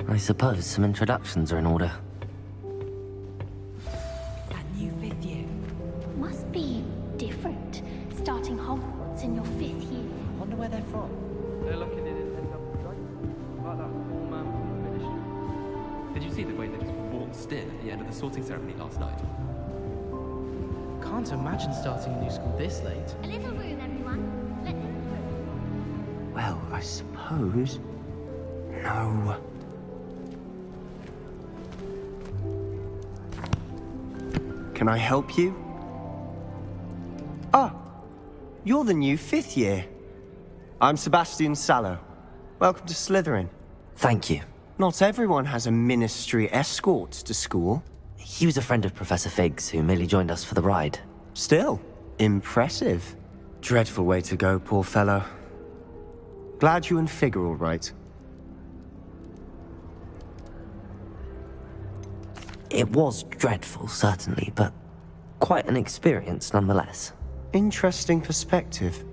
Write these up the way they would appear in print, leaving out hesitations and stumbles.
I suppose some introductions are in order. That new 5th year. Must be different, starting Hogwarts in your 5th year. I wonder where they're from. They're lucky they didn't end up right. Like that poor man from the ministry. Did you see the way they just waltzed in at the end of the sorting ceremony last night? Can't imagine starting a new school this late. A little room, everyone. Let them through. Well, I suppose... No. Can I help you? Ah, you're the new 5th year. I'm Sebastian Sallow. Welcome to Slytherin. Thank you. Not everyone has a ministry escort to school. He was a friend of Professor Fig's who merely joined us for the ride. Still, impressive. Dreadful way to go, poor fellow. Glad you and Fig are all right. It was dreadful, certainly, but quite an experience nonetheless. Interesting perspective.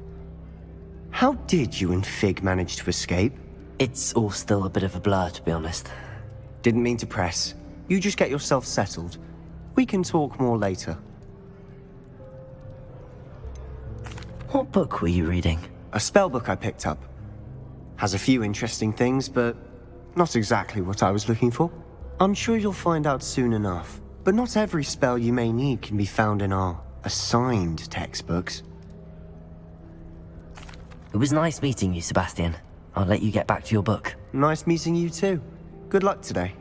How did you and Fig manage to escape? It's all still a bit of a blur, to be honest. Didn't mean to press. You just get yourself settled. We can talk more later. What book were you reading? A spell book I picked up. Has a few interesting things, but not exactly what I was looking for. I'm sure you'll find out soon enough. But not every spell you may need can be found in our assigned textbooks. It was nice meeting you, Sebastian. I'll let you get back to your book. Nice meeting you too. Good luck today.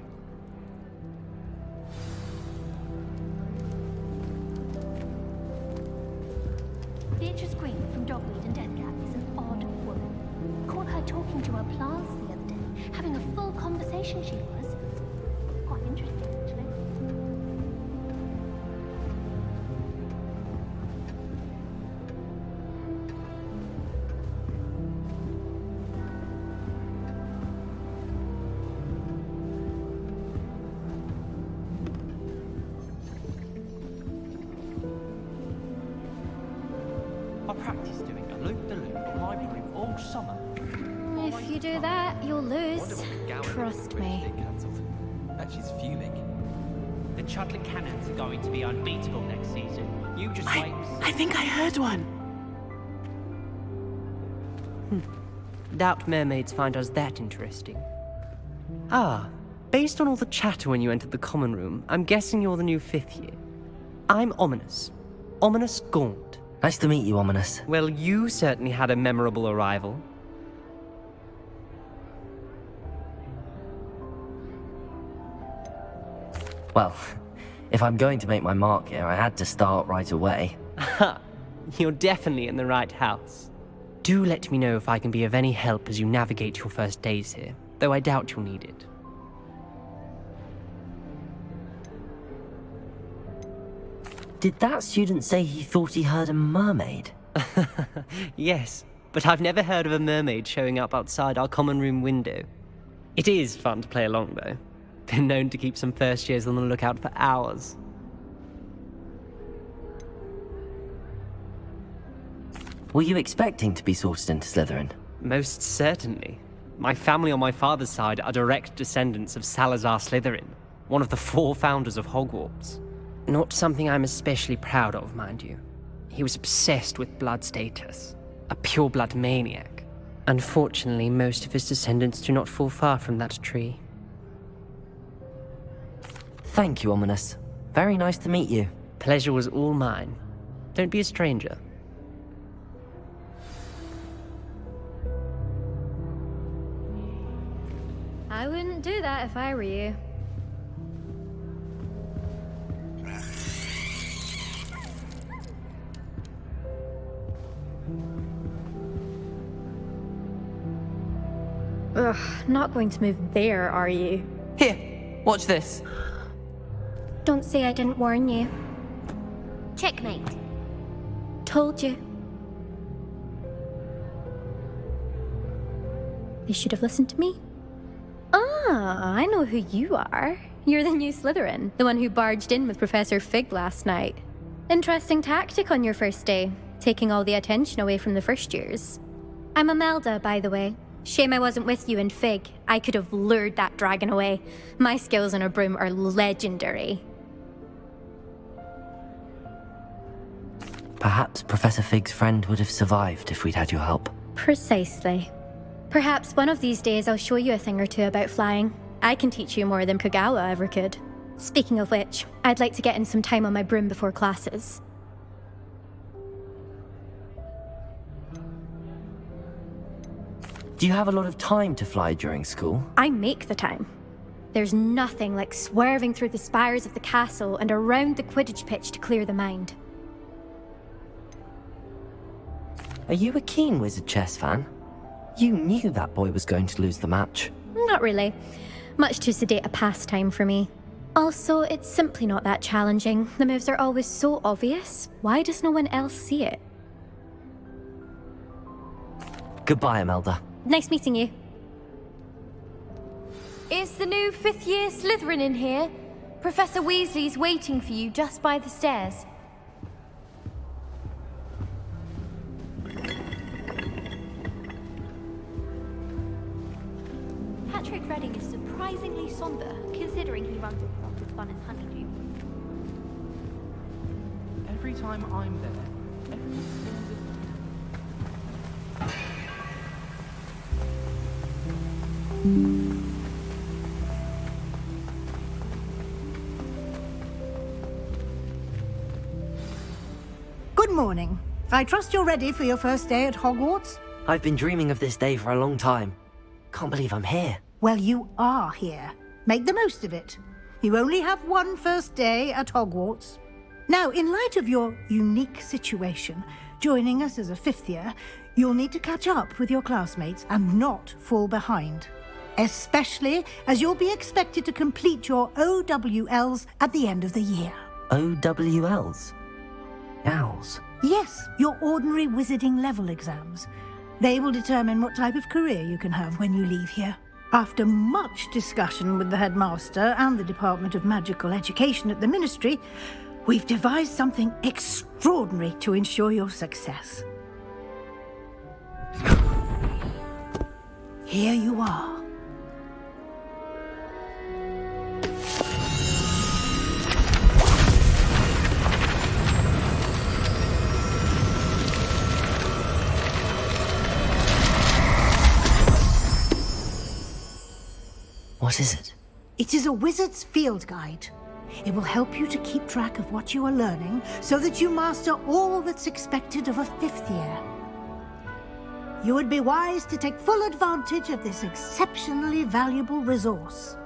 Beatrice Green from Dogweed and Deathcap is an odd woman. Caught her talking to her plants the other day, having a full conversation she was. Quite interesting, actually. I practice doing a loop-the-loop on my roof all summer. If you do that, you'll lose. Wonder what the gallery Trust was me. being cancelled. Bet she's fuming. The Chudley Cannons are going to be unbeatable next season. You just wait. I think I heard one. Doubt mermaids find us that interesting. Ah, based on all the chatter when you entered the common room, I'm guessing you're the new 5th year. I'm Ominous. Ominous Gaunt. Nice to meet you, Ominous. Well, you certainly had a memorable arrival. Well, if I'm going to make my mark here, I had to start right away. Ha! You're definitely in the right house. Do let me know if I can be of any help as you navigate your first days here, though I doubt you'll need it. Did that student say he thought he heard a mermaid? Yes, but I've never heard of a mermaid showing up outside our common room window. It is fun to play along, though. Been known to keep some first years on the lookout for hours. Were you expecting to be sorted into Slytherin? Most certainly. My family on my father's side are direct descendants of Salazar Slytherin, one of the 4 founders of Hogwarts. Not something I'm especially proud of, mind you. He was obsessed with blood status, a pure-blood maniac. Unfortunately, most of his descendants do not fall far from that tree. Thank you, Ominous. Very nice to meet you. Pleasure was all mine. Don't be a stranger. I wouldn't do that if I were you. Ugh, not going to move there, are you? Here, watch this. Don't say I didn't warn you. Checkmate. Told you. You should have listened to me. Ah, I know who you are. You're the new Slytherin, the one who barged in with Professor Fig last night. Interesting tactic on your first day, taking all the attention away from the first years. I'm Imelda, by the way. Shame I wasn't with you in Fig. I could have lured that dragon away. My skills on a broom are legendary. Perhaps Professor Fig's friend would have survived if we'd had your help. Precisely. Perhaps one of these days I'll show you a thing or two about flying. I can teach you more than Kogawa ever could. Speaking of which, I'd like to get in some time on my broom before classes. Do you have a lot of time to fly during school? I make the time. There's nothing like swerving through the spires of the castle and around the Quidditch pitch to clear the mind. Are you a keen Wizard chess fan? You knew that boy was going to lose the match. Not really. Much too sedate a pastime for me. Also, it's simply not that challenging. The moves are always so obvious. Why does no one else see it? Goodbye, Imelda. Nice meeting you. Is the new fifth-year Slytherin in here? Professor Weasley's waiting for you just by the stairs. Patrick Redding is surprisingly somber, considering he runs a lot of fun and honeydew. Every time I'm there, everything Good morning. I trust you're ready for your first day at Hogwarts? I've been dreaming of this day for a long time. Can't believe I'm here. Well, you are here. Make the most of it. You only have one first day at Hogwarts. Now, in light of your unique situation, joining us as a fifth year, you'll need to catch up with your classmates and not fall behind. Especially as you'll be expected to complete your OWLs at the end of the year. OWLs? Owls? Yes, your ordinary wizarding level exams. They will determine what type of career you can have when you leave here. After much discussion with the headmaster and the Department of Magical Education at the Ministry, we've devised something extraordinary to ensure your success. Here you are. What is it? It is a wizard's field guide. It will help you to keep track of what you are learning so that you master all that's expected of a fifth year. You would be wise to take full advantage of this exceptionally valuable resource.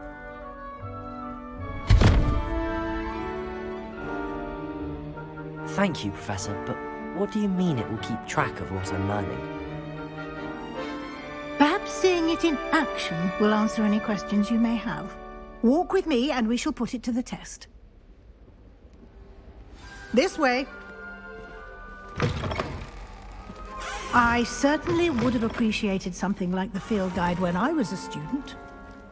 Thank you, Professor, but what do you mean it will keep track of what I'm learning? Perhaps seeing it in action will answer any questions you may have. Walk with me and we shall put it to the test. This way. I certainly would have appreciated something like the field guide when I was a student.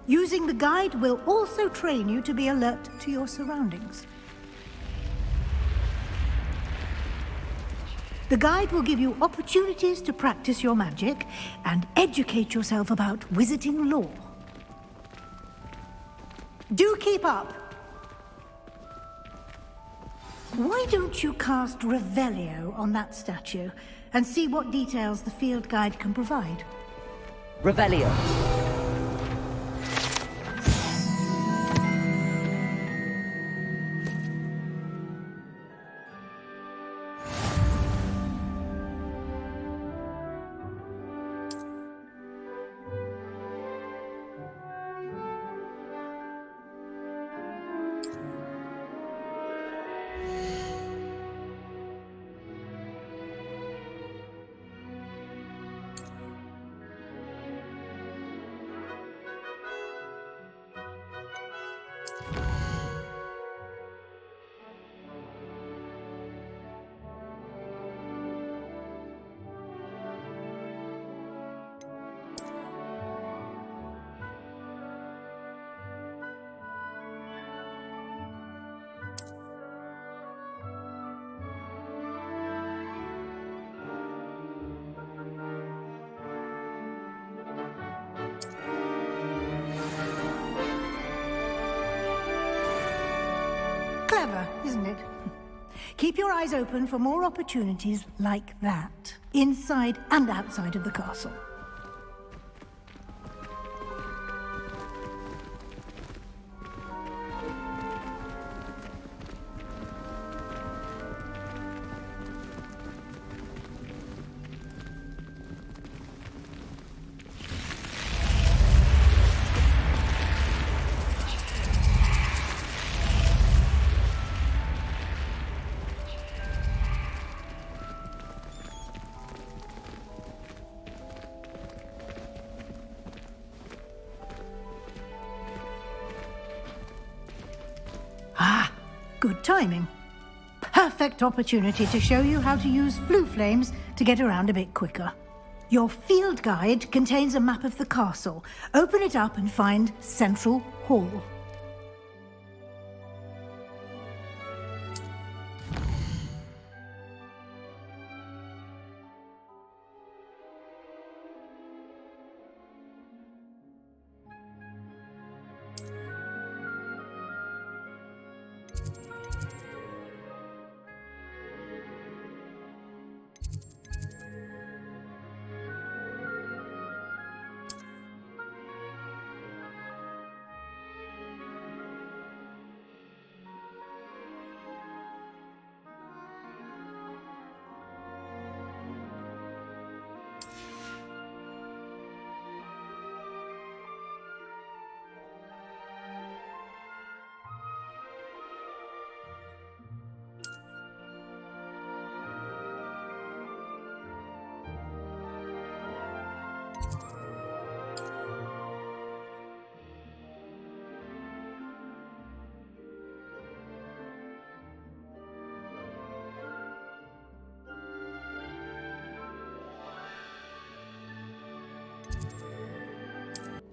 Using the guide will also train you to be alert to your surroundings. The guide will give you opportunities to practice your magic and educate yourself about wizarding lore. Do keep up! Why don't you cast Revelio on that statue and see what details the field guide can provide? Revelio. right. Keep your eyes open for more opportunities like that, inside and outside of the castle. Good timing. Perfect opportunity to show you how to use flue flames to get around a bit quicker. Your field guide contains a map of the castle. Open it up and find Central Hall.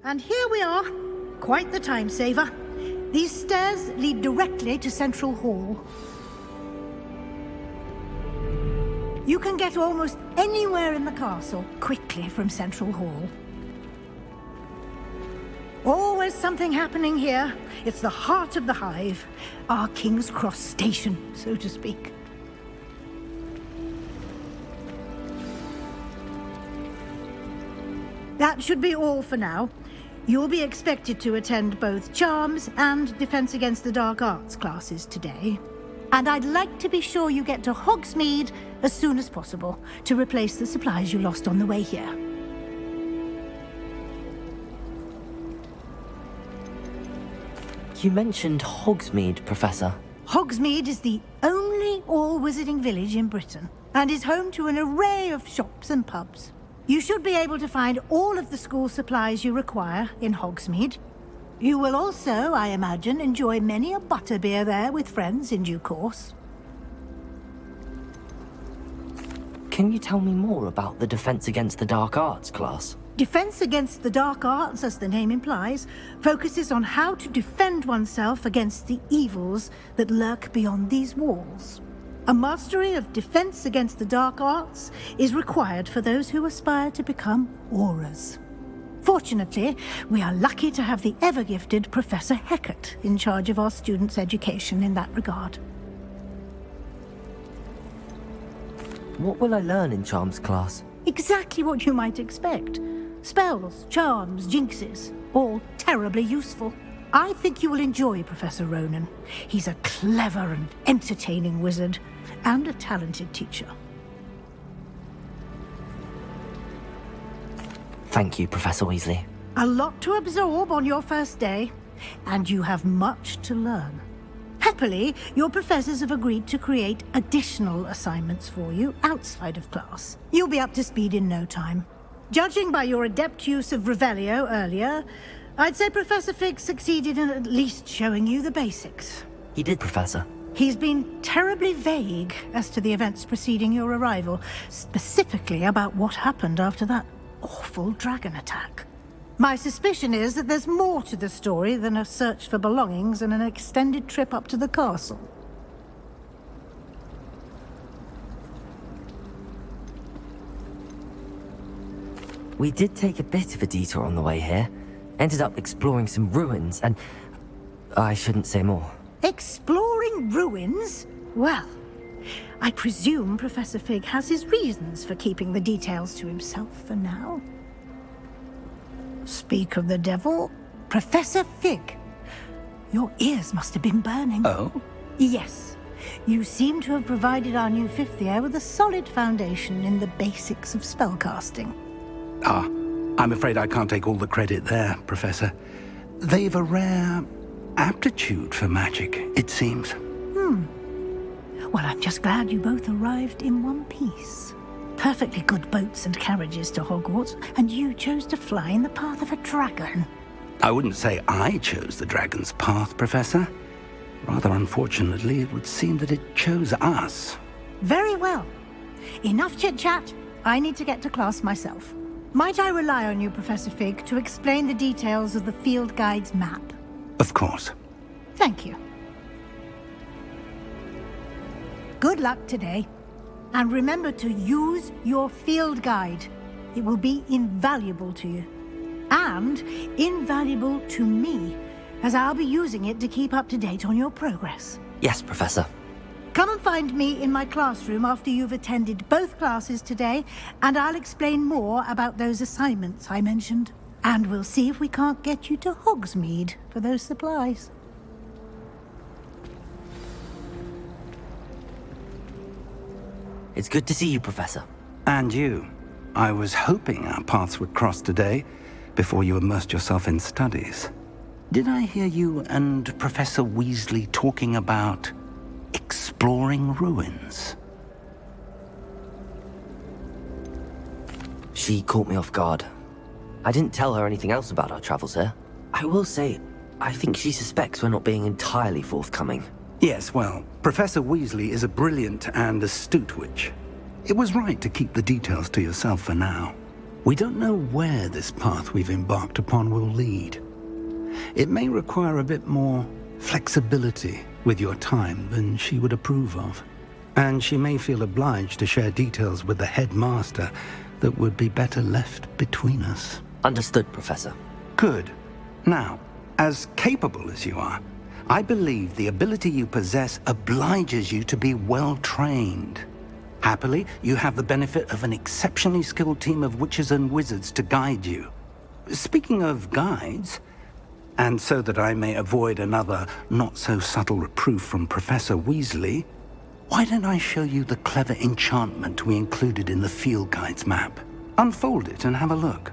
And here we are. Quite the time saver. These stairs lead directly to Central Hall. You can get almost anywhere in the castle quickly from Central Hall. Always something happening here. It's the heart of the hive. Our King's Cross station, so to speak. That should be all for now. You'll be expected to attend both Charms and Defense Against the Dark Arts classes today. And I'd like to be sure you get to Hogsmeade as soon as possible to replace the supplies you lost on the way here. You mentioned Hogsmeade, Professor. Hogsmeade is the only all-wizarding village in Britain and is home to an array of shops and pubs. You should be able to find all of the school supplies you require in Hogsmeade. You will also, I imagine, enjoy many a butterbeer there with friends in due course. Can you tell me more about the Defense Against the Dark Arts class? Defense Against the Dark Arts, as the name implies, focuses on how to defend oneself against the evils that lurk beyond these walls. A mastery of Defense Against the Dark Arts is required for those who aspire to become Aurors. Fortunately, we are lucky to have the ever-gifted Professor Hecat in charge of our students' education in that regard. What will I learn in Charms class? Exactly what you might expect. Spells, charms, jinxes, all terribly useful. I think you will enjoy Professor Ronin. He's a clever and entertaining wizard, and a talented teacher. Thank you, Professor Weasley. A lot to absorb on your first day, and you have much to learn. Happily, your professors have agreed to create additional assignments for you outside of class. You'll be up to speed in no time. Judging by your adept use of Revelio earlier, I'd say Professor Fig succeeded in at least showing you the basics. He did, Professor. He's been terribly vague as to the events preceding your arrival, specifically about what happened after that awful dragon attack. My suspicion is that there's more to the story than a search for belongings and an extended trip up to the castle. We did take a bit of a detour on the way here. Ended up exploring some ruins and... I shouldn't say more. Exploring ruins? Well, I presume Professor Fig has his reasons for keeping the details to himself for now. Speak of the devil, Professor Fig. Your ears must have been burning. Oh? Yes. You seem to have provided our new fifth year with a solid foundation in the basics of spellcasting. Ah, I'm afraid I can't take all the credit there, Professor. They've a rare aptitude for magic, it seems. Well, I'm just glad you both arrived in one piece. Perfectly good boats and carriages to Hogwarts, and you chose to fly in the path of a dragon. I wouldn't say I chose the dragon's path, Professor. Rather unfortunately, it would seem that it chose us. Very well. Enough chit-chat. I need to get to class myself. Might I rely on you, Professor Fig, to explain the details of the field guide's map? Of course. Thank you. Good luck today. And remember to use your field guide. It will be invaluable to you. And invaluable to me, as I'll be using it to keep up to date on your progress. Yes, Professor. Come and find me in my classroom after you've attended both classes today, and I'll explain more about those assignments I mentioned. And we'll see if we can't get you to Hogsmeade for those supplies. It's good to see you, Professor. And you. I was hoping our paths would cross today, before you immersed yourself in studies. Did I hear you and Professor Weasley talking about exploring ruins? She caught me off guard. I didn't tell her anything else about our travels here. I will say, I think she suspects we're not being entirely forthcoming. Yes, well, Professor Weasley is a brilliant and astute witch. It was right to keep the details to yourself for now. We don't know where this path we've embarked upon will lead. It may require a bit more flexibility with your time than she would approve of. And she may feel obliged to share details with the headmaster that would be better left between us. Understood, Professor. Good. Now, as capable as you are, I believe the ability you possess obliges you to be well trained. Happily, you have the benefit of an exceptionally skilled team of witches and wizards to guide you. Speaking of guides, and so that I may avoid another not-so-subtle reproof from Professor Weasley, why don't I show you the clever enchantment we included in the field guide's map? Unfold it and have a look.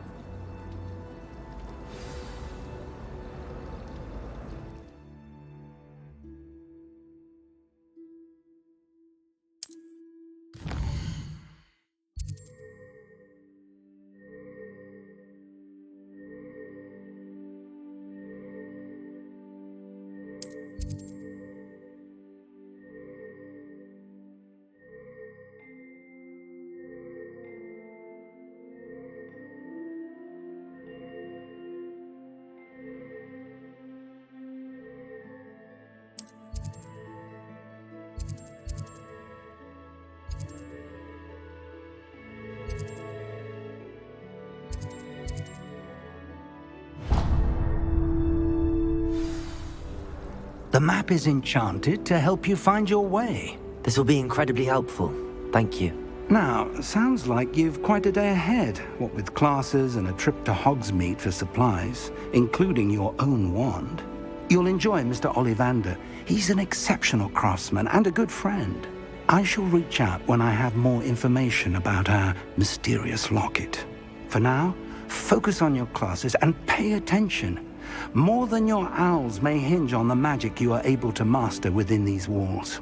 The map is enchanted to help you find your way. This will be incredibly helpful. Thank you. Now, sounds like you've quite a day ahead, what with classes and a trip to Hogsmeade for supplies, including your own wand. You'll enjoy Mr. Ollivander. He's an exceptional craftsman and a good friend. I shall reach out when I have more information about our mysterious locket. For now, focus on your classes and pay attention. More than your owls may hinge on the magic you are able to master within these walls.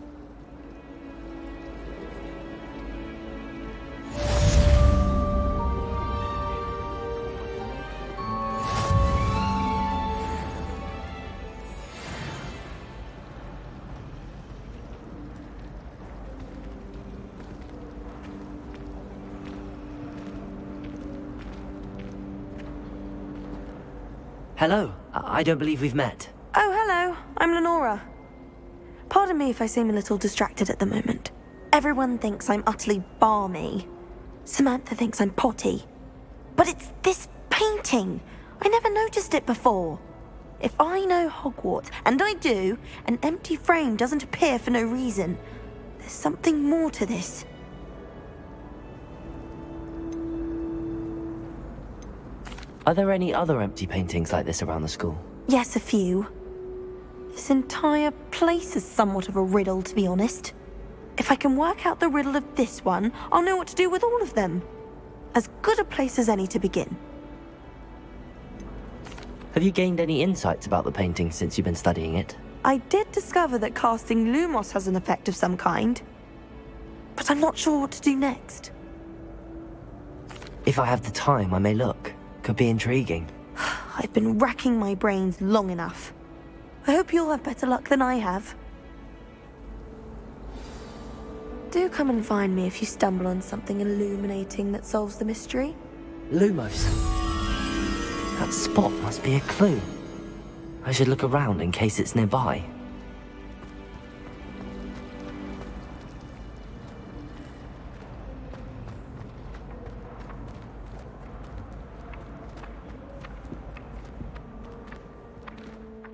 Hello. I don't believe we've met. Oh, hello. I'm Lenora. Pardon me if I seem a little distracted at the moment. Everyone thinks I'm utterly balmy. Samantha thinks I'm potty. But it's this painting. I never noticed it before. If I know Hogwarts, and I do, an empty frame doesn't appear for no reason. There's something more to this. Are there any other empty paintings like this around the school? Yes, a few. This entire place is somewhat of a riddle, to be honest. If I can work out the riddle of this one, I'll know what to do with all of them. As good a place as any to begin. Have you gained any insights about the painting since you've been studying it? I did discover that casting Lumos has an effect of some kind, but I'm not sure what to do next. If I have the time, I may look. Could be intriguing. I've been racking my brains long enough. I hope you'll have better luck than I have. Do come and find me if you stumble on something illuminating that solves the mystery. Lumos. That spot must be a clue. I should look around in case it's nearby.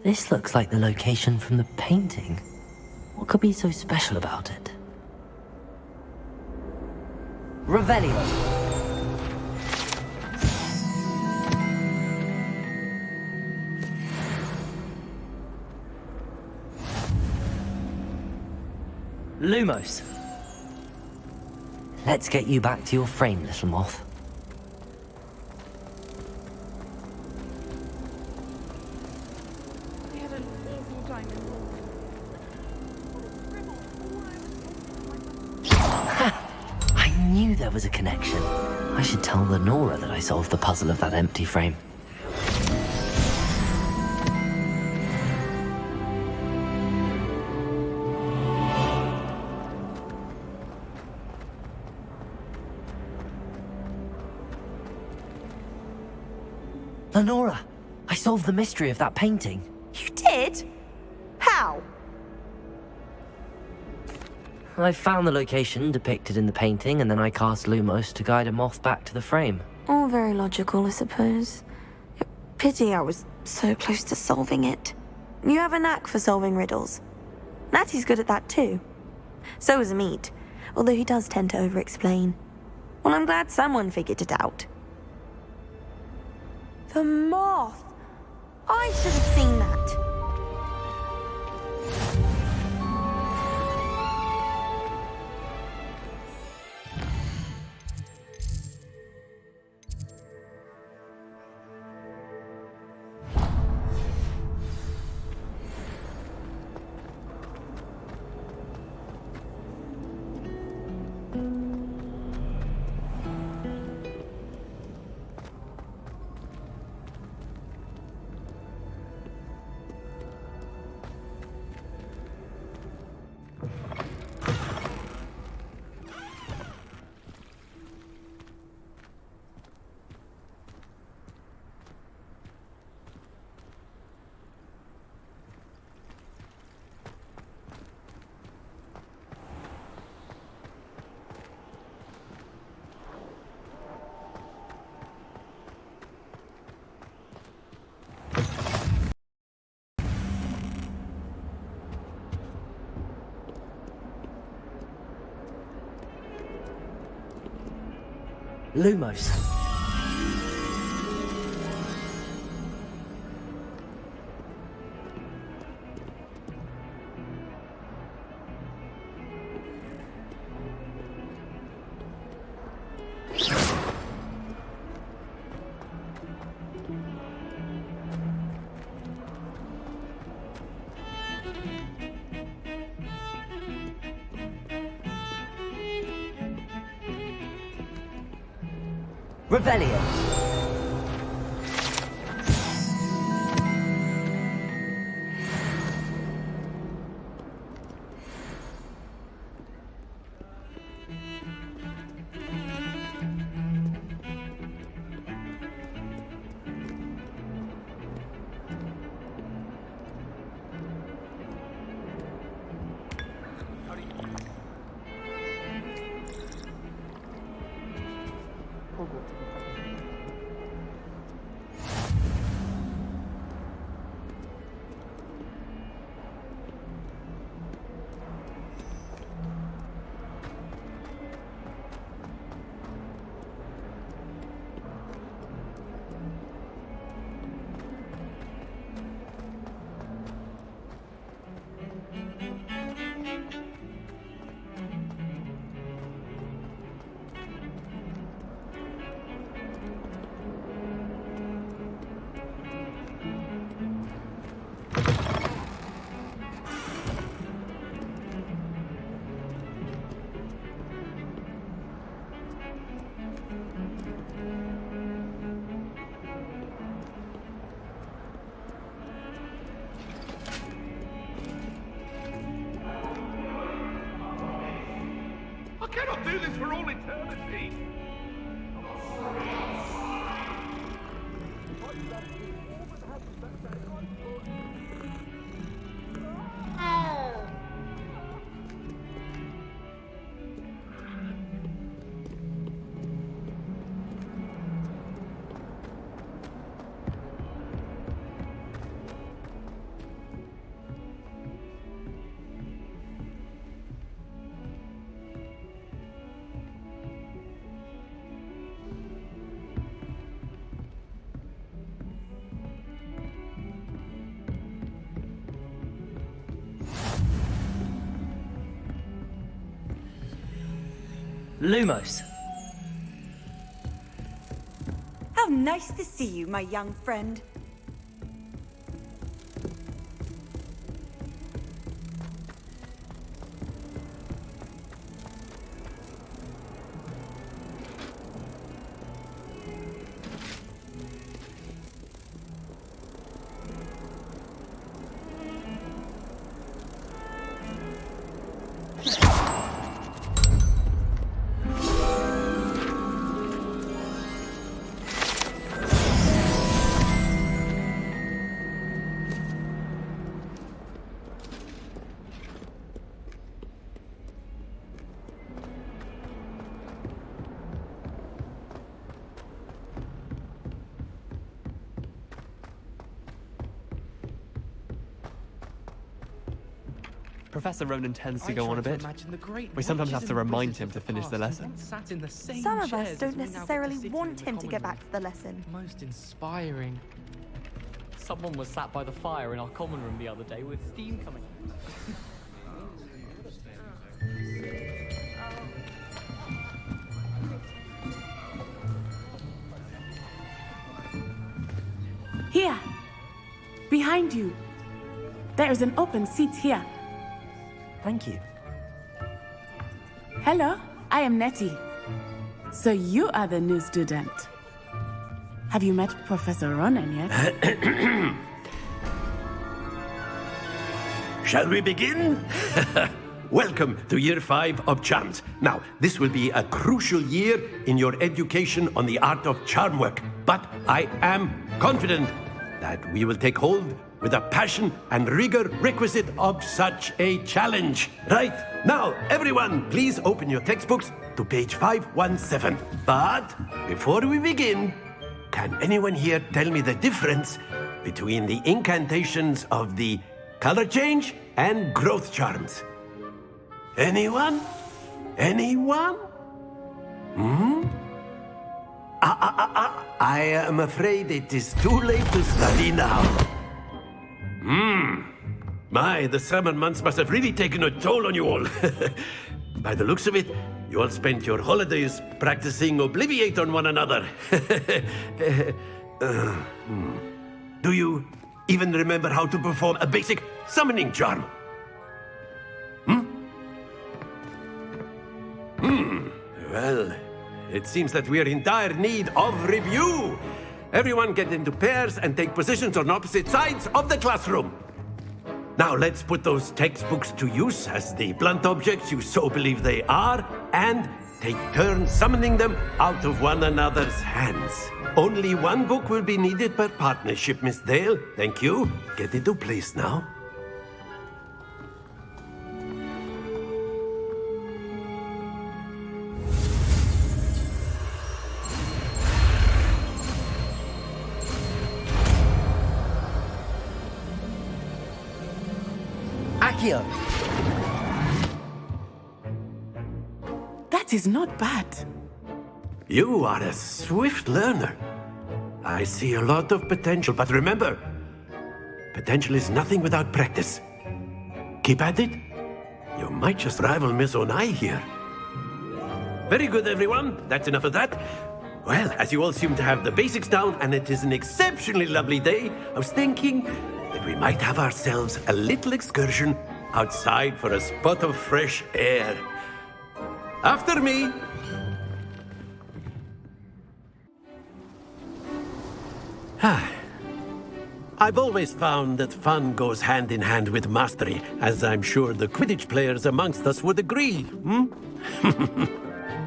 This looks like the location from the painting. What could be so special about it? Revelio! Lumos. Let's get you back to your frame, little moth. We had an awful time in I knew there was a connection. I should tell Lenora that I solved the puzzle of that empty frame. Lenora, I solved the mystery of that painting. You did? How? I found the location depicted in the painting, and then I cast Lumos to guide a moth back to the frame. All very logical, I suppose. Pity I was so close to solving it. You have a knack for solving riddles. Natty's good at that too. So is Amit, although he does tend to over-explain. Well, I'm glad someone figured it out. The moth! I should have seen that. Lumos. Revelio. do this for all eternity. Lumos. How nice to see you, my young friend. Professor Ronin tends to go on a bit. We sometimes have to remind him to finish the lesson. Some of us don't necessarily want him to get back to the lesson. Most inspiring. Someone was sat by the fire in our common room the other day with steam coming out. Here! Behind you! There is an open seat here. Thank you. Hello, I am Nettie. So you are the new student. Have you met Professor Ronin yet? Shall we begin? Welcome to Year 5 of Charms. Now, this will be a crucial year in your education on the art of charm work. But I am confident that we will take hold with the passion and rigor requisite of such a challenge. Right, now, everyone, please open your textbooks to page 517. But before we begin, can anyone here tell me the difference between the incantations of the color change and growth charms? Anyone? Anyone? I am afraid it is too late to study now. My, the summer months must have really taken a toll on you all. By the looks of it, you all spent your holidays practicing Obliviate on one another. Do you even remember how to perform a basic summoning charm? Well, it seems that we are in dire need of review. Everyone get into pairs and take positions on opposite sides of the classroom. Now let's put those textbooks to use as the blunt objects you so believe they are, and take turns summoning them out of one another's hands. Only one book will be needed per partnership, Miss Dale. Thank you. Get into place now. Accio! That is not bad. You are a swift learner. I see a lot of potential, but remember, potential is nothing without practice. Keep at it. You might just rival Miss Onai here. Very good, everyone. That's enough of that. Well, as you all seem to have the basics down, and it is an exceptionally lovely day, I was thinking that we might have ourselves a little excursion outside for a spot of fresh air. After me. I've always found that fun goes hand in hand with mastery, as I'm sure the Quidditch players amongst us would agree,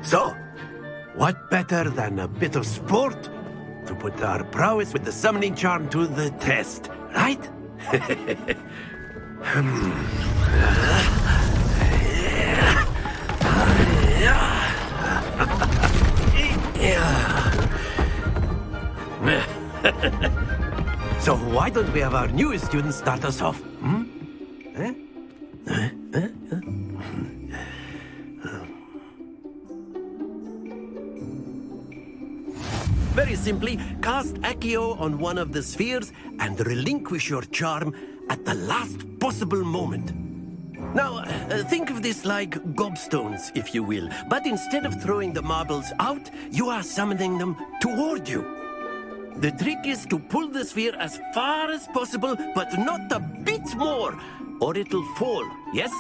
So, what better than a bit of sport to put our prowess with the summoning charm to the test, right? So why don't we have our newest student start us off? Very simply, cast Accio on one of the spheres and relinquish your charm at the last possible moment. Now, think of this like gobstones, if you will, but instead of throwing the marbles out, you are summoning them toward you. The trick is to pull the sphere as far as possible, but not a bit more, or it'll fall, yes?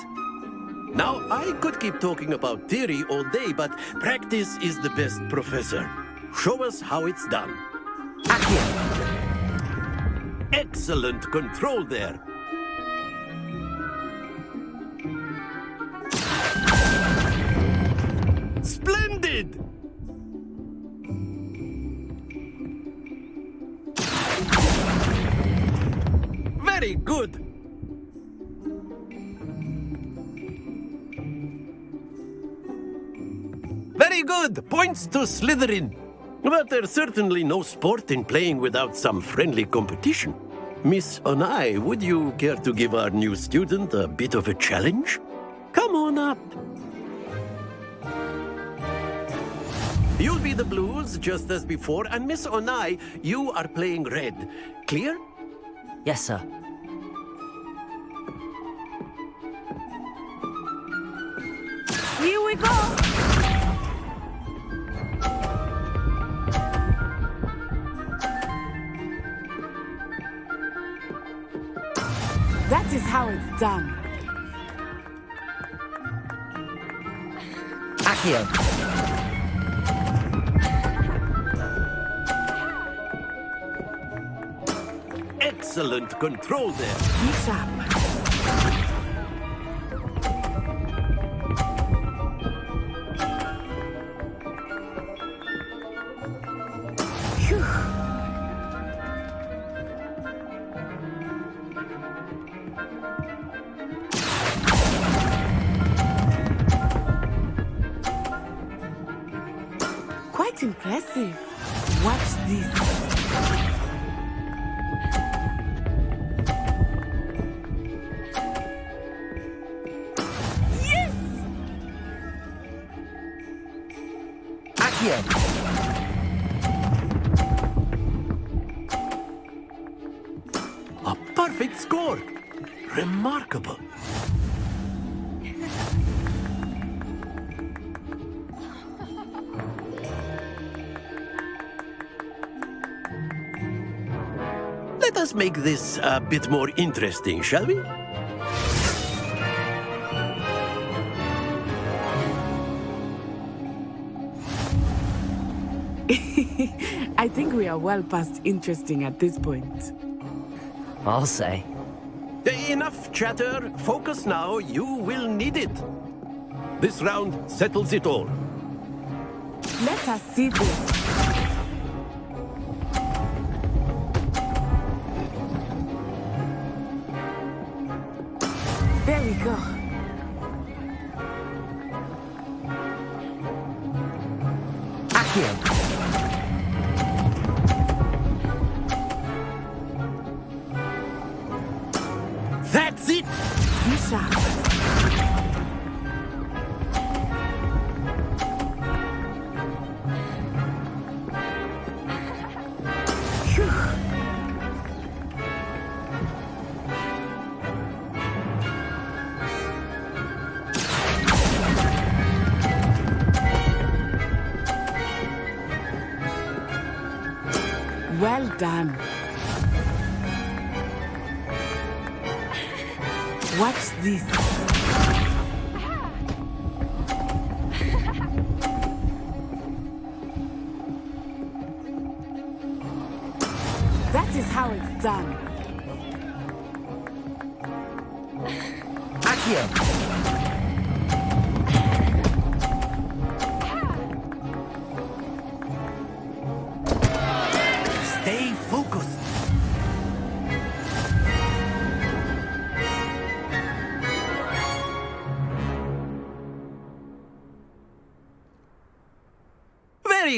Now, I could keep talking about theory all day, but practice is the best professor. Show us how it's done. Accio! Excellent control there. Splendid! Very good. Very good. Points to Slytherin. But there's certainly no sport in playing without some friendly competition. Miss Onai, would you care to give our new student a bit of a challenge? Come on up. You'll be the blues, just as before, and Miss Onai, you are playing red. Clear? Yes, sir. Here we go! That is how it's done. Accio! Excellent control there. Be sharp. Phew. Quite impressive. Watch this. A perfect score. Remarkable. Let us make this a bit more interesting, shall we? I think we are well past interesting at this point. I'll say. Enough chatter. Focus now. You will need it. This round settles it all. Let us see this. There we go. Accio! That's it! Be sharp. Phew. Well done. Watch this. That is how it's done. Accio!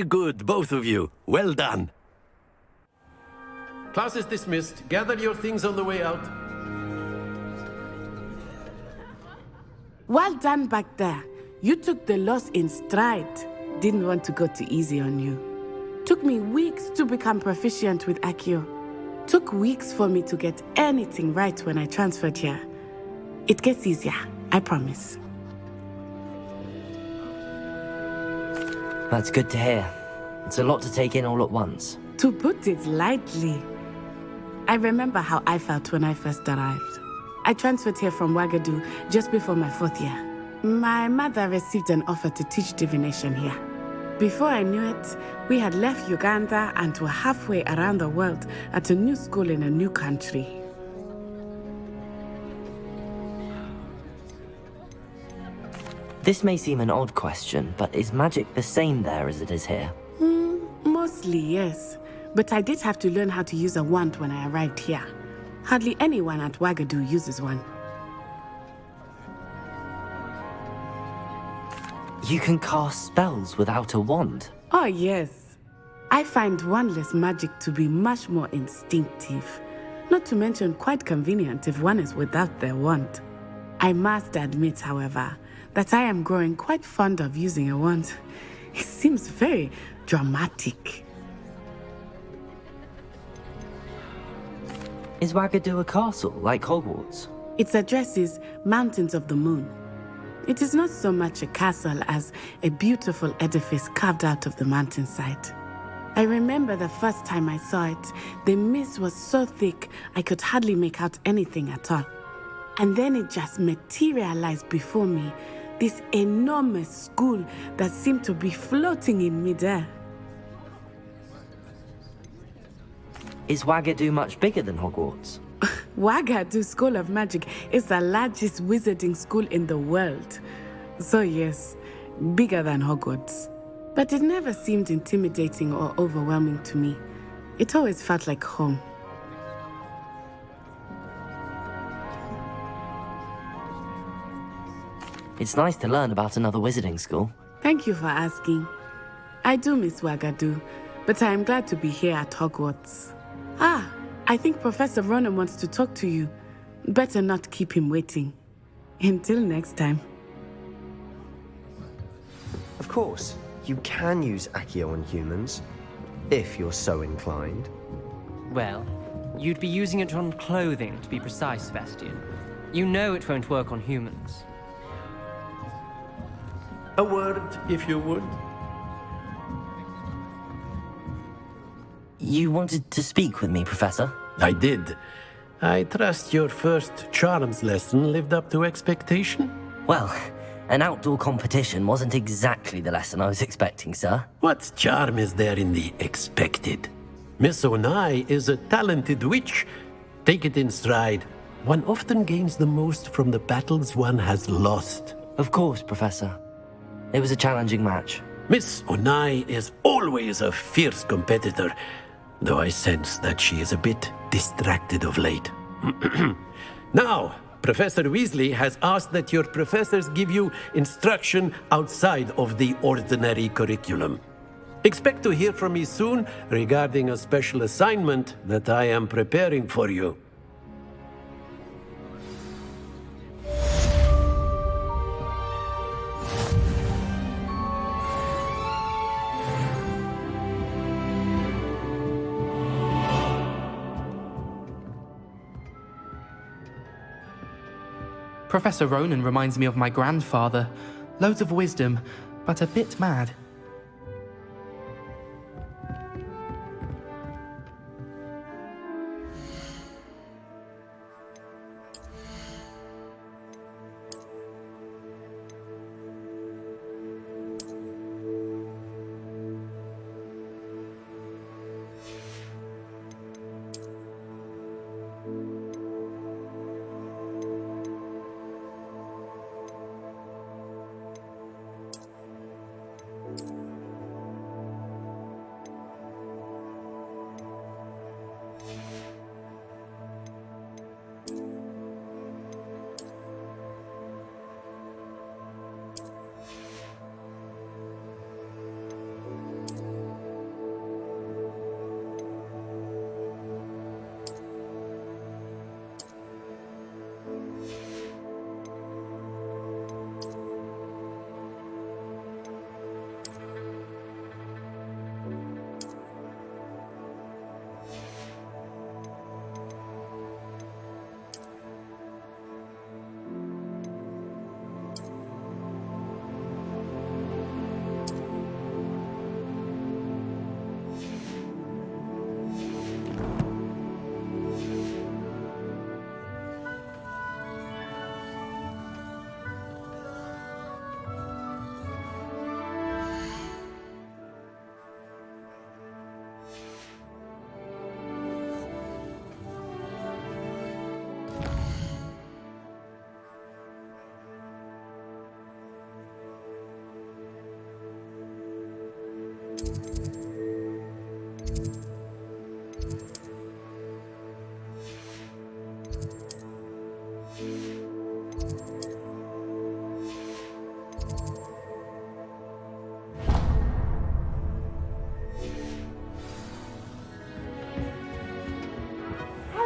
Very good, both of you. Well done. Class is dismissed. Gather your things on the way out. Well done back there. You took the loss in stride. Didn't want to go too easy on you. Took me weeks to become proficient with Accio. Took weeks for me to get anything right when I transferred here. It gets easier, I promise. That's good to hear. It's a lot to take in all at once. To put it lightly, I remember how I felt when I first arrived. I transferred here from Wagadu just before my 4th year. My mother received an offer to teach divination here. Before I knew it, we had left Uganda and were halfway around the world at a new school in a new country. This may seem an odd question, but is magic the same there as it is here? Mostly, yes. But I did have to learn how to use a wand when I arrived here. Hardly anyone at Wagadu uses one. You can cast spells without a wand? Oh, yes. I find wandless magic to be much more instinctive. Not to mention quite convenient if one is without their wand. I must admit, however, that I am growing quite fond of using a wand. It seems very dramatic. Is Wagadu a castle, like Hogwarts? Its address is Mountains of the Moon. It is not so much a castle as a beautiful edifice carved out of the mountainside. I remember the first time I saw it, the mist was so thick I could hardly make out anything at all. And then it just materialized before me, this enormous school that seemed to be floating in midair. Is Wagadu much bigger than Hogwarts? Wagadu School of Magic is the largest wizarding school in the world. So yes, bigger than Hogwarts. But it never seemed intimidating or overwhelming to me. It always felt like home. It's nice to learn about another wizarding school. Thank you for asking. I do miss Wagadu, but I am glad to be here at Hogwarts. Ah, I think Professor Ronin wants to talk to you. Better not keep him waiting. Until next time. Of course, you can use Accio on humans, if you're so inclined. Well, you'd be using it on clothing, to be precise, Sebastian. You know it won't work on humans. A word, if you would. You wanted to speak with me, Professor? I did. I trust your first charms lesson lived up to expectation? Well, an outdoor competition wasn't exactly the lesson I was expecting, sir. What charm is there in the expected? Miss Onai is a talented witch. Take it in stride. One often gains the most from the battles one has lost. Of course, Professor. It was a challenging match. Miss Onai is always a fierce competitor, though I sense that she is a bit distracted of late. Now, Professor Weasley has asked that your professors give you instruction outside of the ordinary curriculum. Expect to hear from me soon regarding a special assignment that I am preparing for you. Professor Ronin reminds me of my grandfather. Loads of wisdom, but a bit mad.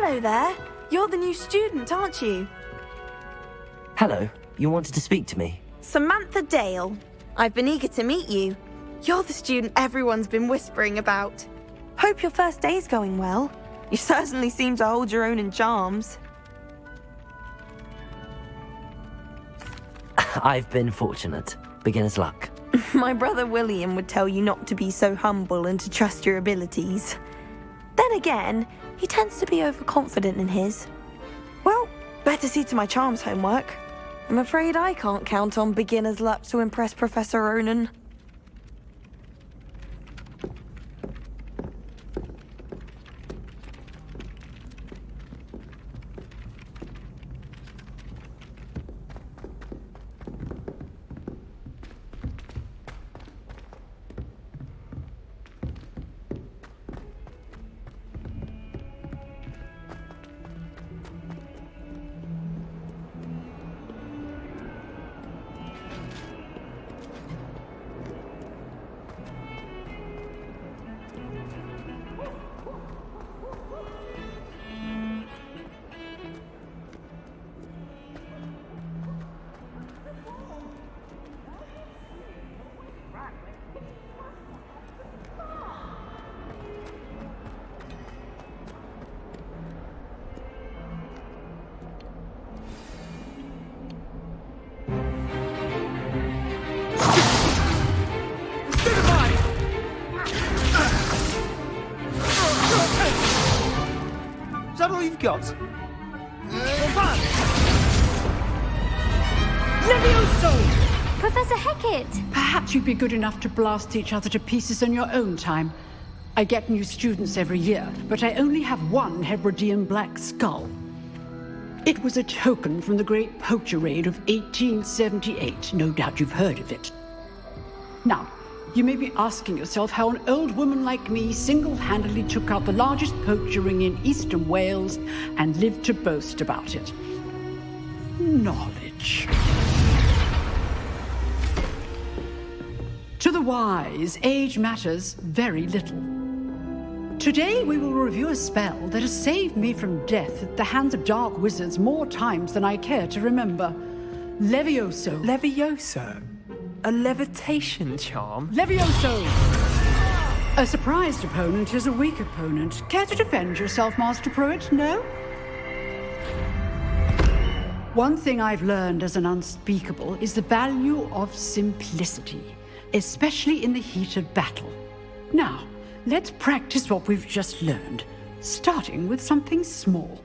Hello there. You're the new student, aren't you? Hello, you wanted to speak to me? Samantha Dale. I've been eager to meet you. You're the student everyone's been whispering about. Hope your first day's going well. You certainly seem to hold your own in charms. I've been fortunate. Beginner's luck. My brother William would tell you not to be so humble and to trust your abilities. Then again, he tends to be overconfident in his. Well, better see to my charms homework. I'm afraid I can't count on beginner's luck to impress Professor Ronin. Is that all you've got? Levioso! Professor Hecat! Perhaps you'd be good enough to blast each other to pieces on your own time. I get new students every year, but I only have one Hebridean black skull. It was a token from the Great Poacher Raid of 1878. No doubt you've heard of it. Now, you may be asking yourself how an old woman like me single-handedly took out the largest poacher ring in eastern Wales and lived to boast about it. Knowledge. To the wise, age matters very little. Today we will review a spell that has saved me from death at the hands of dark wizards more times than I care to remember. Levioso. Levioso? A levitation charm? Levioso! A surprised opponent is a weak opponent. Care to defend yourself, Master Pruitt? No? One thing I've learned as an unspeakable is the value of simplicity, especially in the heat of battle. Now, let's practice what we've just learned, starting with something small.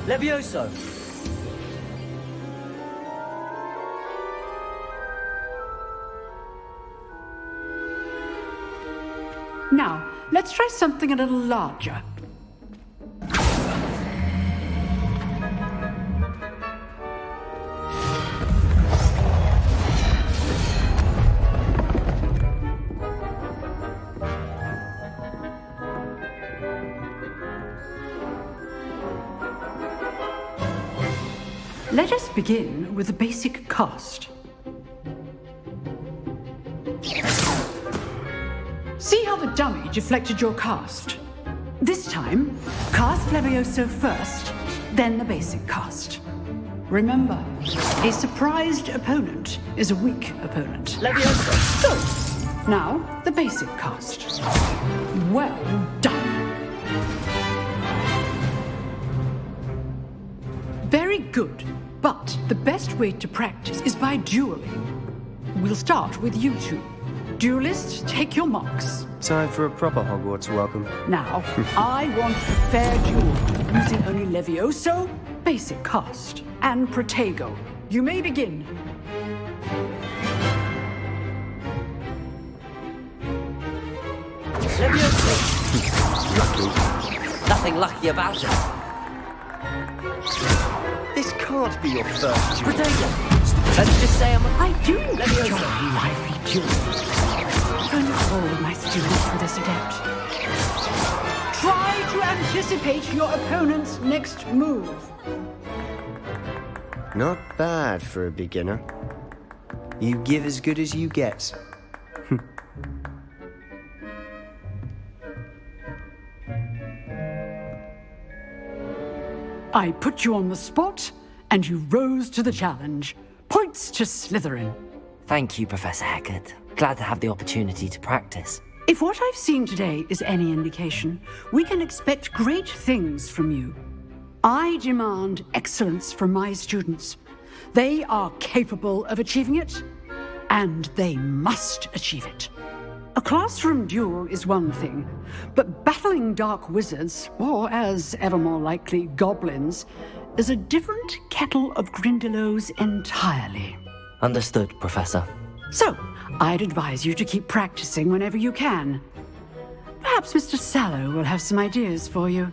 Levioso! Now, let's try something a little larger. Let us begin with the basic cast. See how the dummy deflected your cast? This time, cast Levioso first, then the basic cast. Remember, a surprised opponent is a weak opponent. Levioso! So, now the basic cast. Well done. Very good, but the best way to practice is by dueling. We'll start with you two. Duelists, take your marks. Time for a proper Hogwarts welcome. Now, I want a fair duel, using only Levioso, basic cast, and Protego. You may begin. Levioso! Lucky. Nothing lucky about it. This can't be your first duel. Protego! Let's just say I do enjoy Levioso. lively duels. If only all of my students were this adept. Try to Anticipate your opponent's next move. Not bad for a beginner. You give as good as you get. I put you on the spot, and you rose to the challenge. Points to Slytherin. Thank you, Professor Hecat. Glad to have the opportunity to practice. If what I've seen today is any indication, we can expect great things from you. I demand excellence from my students. They are capable of achieving it, and they must achieve it. A classroom duel is one thing, but battling dark wizards, or as ever more likely, goblins, is a different kettle of Grindylows entirely. Understood, Professor. So, I'd advise you to keep practicing whenever you can. Perhaps Mr. Sallow will have some ideas for you.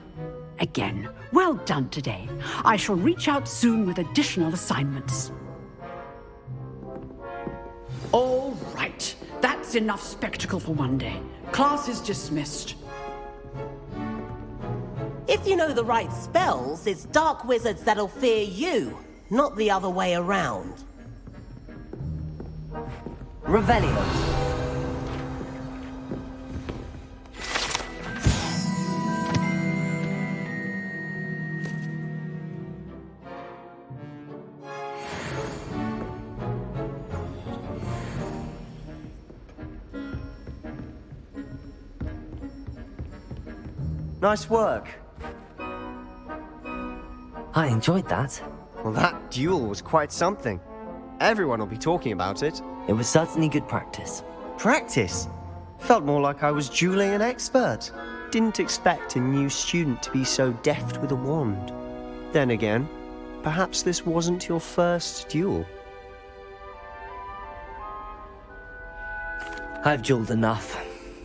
Again, well done today. I shall reach out soon with additional assignments. All right. That's enough spectacle for one day. Class is dismissed. If you know the right spells, it's dark wizards that'll fear you, not the other way around. Revelio. Nice work. I enjoyed that. Well, that duel was quite something. Everyone will be talking about it. It was certainly good practice. Practice? Felt more like I was dueling an expert. Didn't expect a new student to be so deft with a wand. Then again, perhaps this wasn't your first duel. I've dueled enough.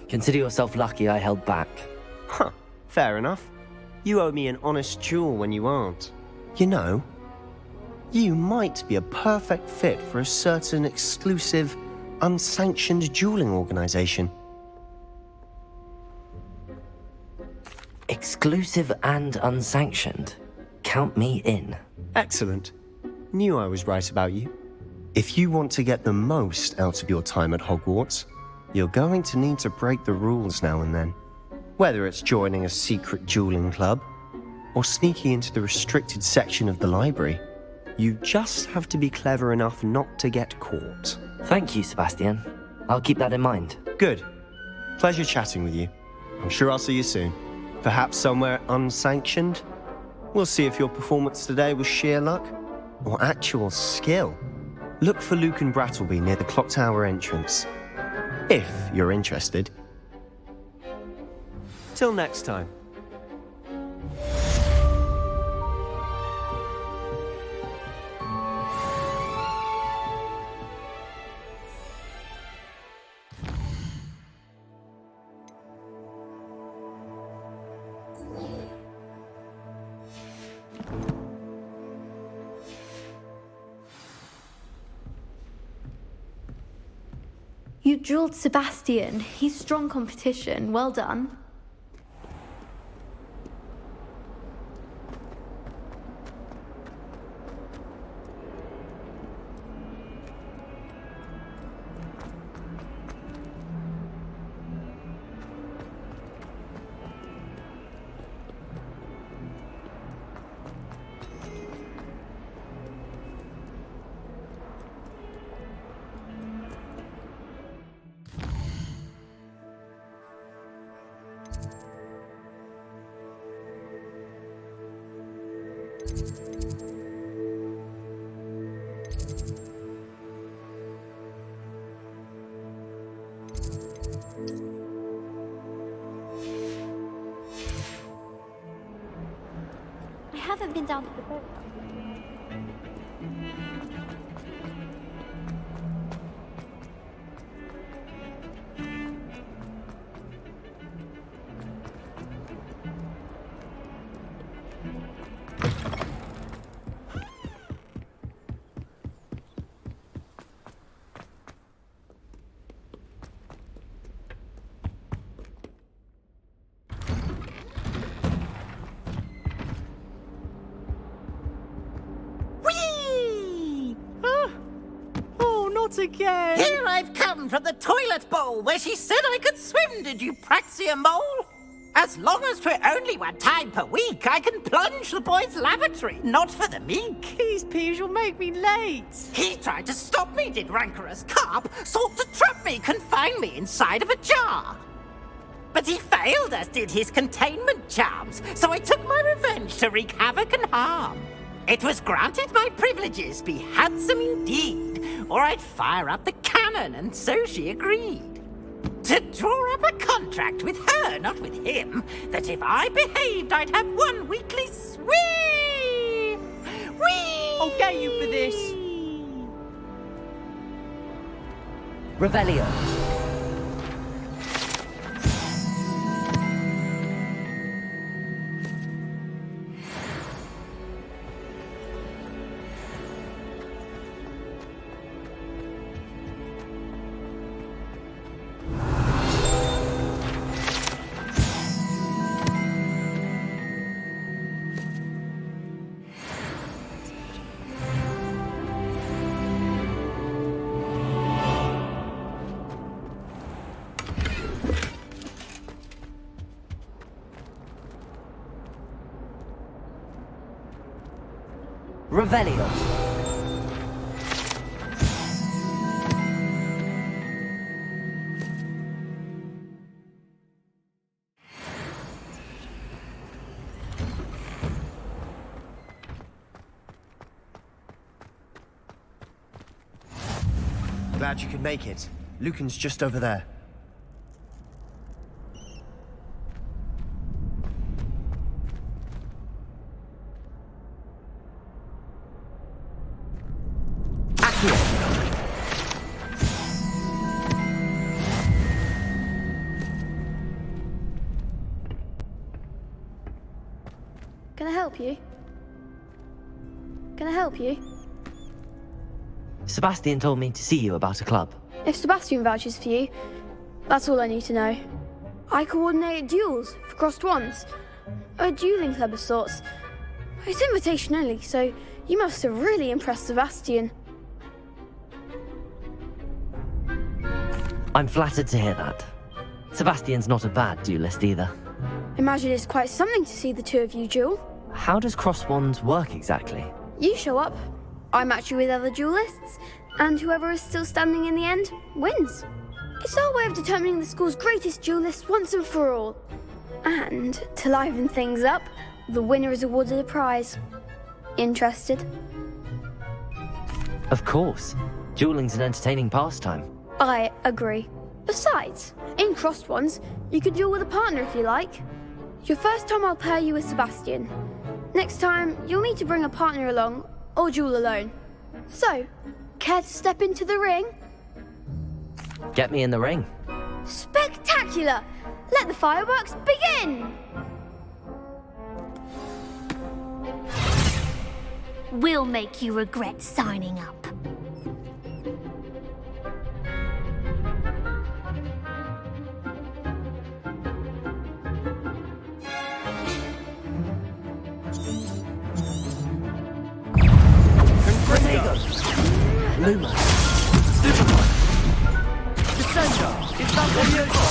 Consider yourself lucky I held back. Huh, fair enough. You owe me an honest duel when you aren't. You know, you might be a perfect fit for a certain exclusive, unsanctioned dueling organization. Exclusive and unsanctioned. Count me in. Excellent. Knew I was right about you. If you want to get the most out of your time at Hogwarts, you're going to need to break the rules now and then. Whether it's joining a secret dueling club, or sneaking into the restricted section of the library, you just have to be clever enough not to get caught. Thank you, Sebastian. I'll keep that in mind. Good. Pleasure chatting with you. I'm sure I'll see you soon. Perhaps somewhere unsanctioned? We'll see if your performance today was sheer luck, or actual skill. Look for Luke and Brattleby near the clock tower entrance. If you're interested. Till next time. You drilled Sebastian. He's strong competition. Well done. I haven't been down to the boat. again. Here I've come from the toilet bowl where she said I could swim, did you praxia mole? As long as 'twere only one time per week, I can plunge the boy's lavatory, not for the meek. These peas will make me late. He tried to stop me, did rancorous carp, sought to trap me, confine me inside of a jar. But he failed, as did his containment charms, so I took my revenge to wreak havoc and harm. It was granted my privileges be handsome indeed, or I'd fire up the cannon, and so she agreed. To draw up a contract with her, not with him, that if I behaved, I'd have one weekly swim! Whee! I'll get you for this. Revelio. Revelio. Glad you could make it. Lucan's just over there. Can I help you? Can I help you? Sebastian told me to see you about a club. If Sebastian vouches for you, that's all I need to know. I coordinate duels for crossed wands. A dueling club of sorts. It's invitation only, so you must have really impressed Sebastian. I'm flattered to hear that. Sebastian's not a bad duelist either. Imagine it's quite something to see the two of you duel. How does cross wands work exactly? You show up, I match you with other duelists, and whoever is still standing in the end wins. It's our way of determining the school's greatest duelist once and for all. And to liven things up, the winner is awarded a prize. Interested? Of course. Dueling's an entertaining pastime. I agree. Besides, in crossed ones, you could duel with a partner if you like. Your first time I'll pair you with Sebastian. Next time, you'll need to bring a partner along, or duel alone. So, care to step into the ring? Get me in the ring. Spectacular! Let the fireworks begin! We'll make you regret signing up. Luma. Superboy. Descender. It's not Levioso.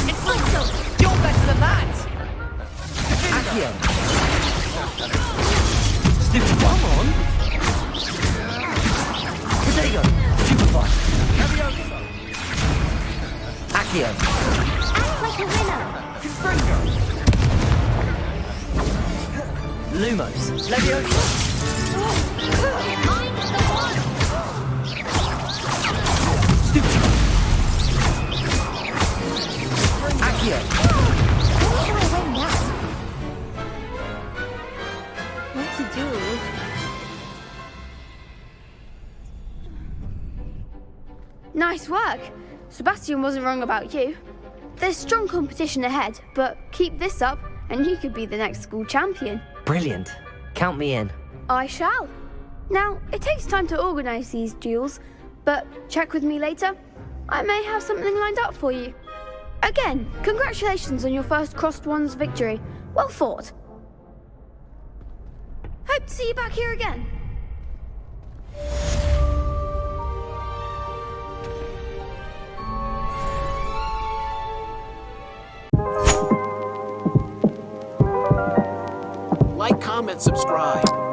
It's Lisa! You're better than that! Accio. Stupid, come on. Protego. Superboy. Levioso. Accio. Act like a winner. Confringo. Lumos. Levioso. I'm the one. Stupid. Accio. How do I win that? What to do? Nice work. Sebastian wasn't wrong about you. There's strong competition ahead, but keep this up and you could be the next school champion. Brilliant. Count me in. I shall. Now, it takes time to organise these duels, but check with me later. I may have something lined up for you. Again, congratulations on your first crossed wands victory. Well fought. Hope to see you back here again. Like, comment, subscribe.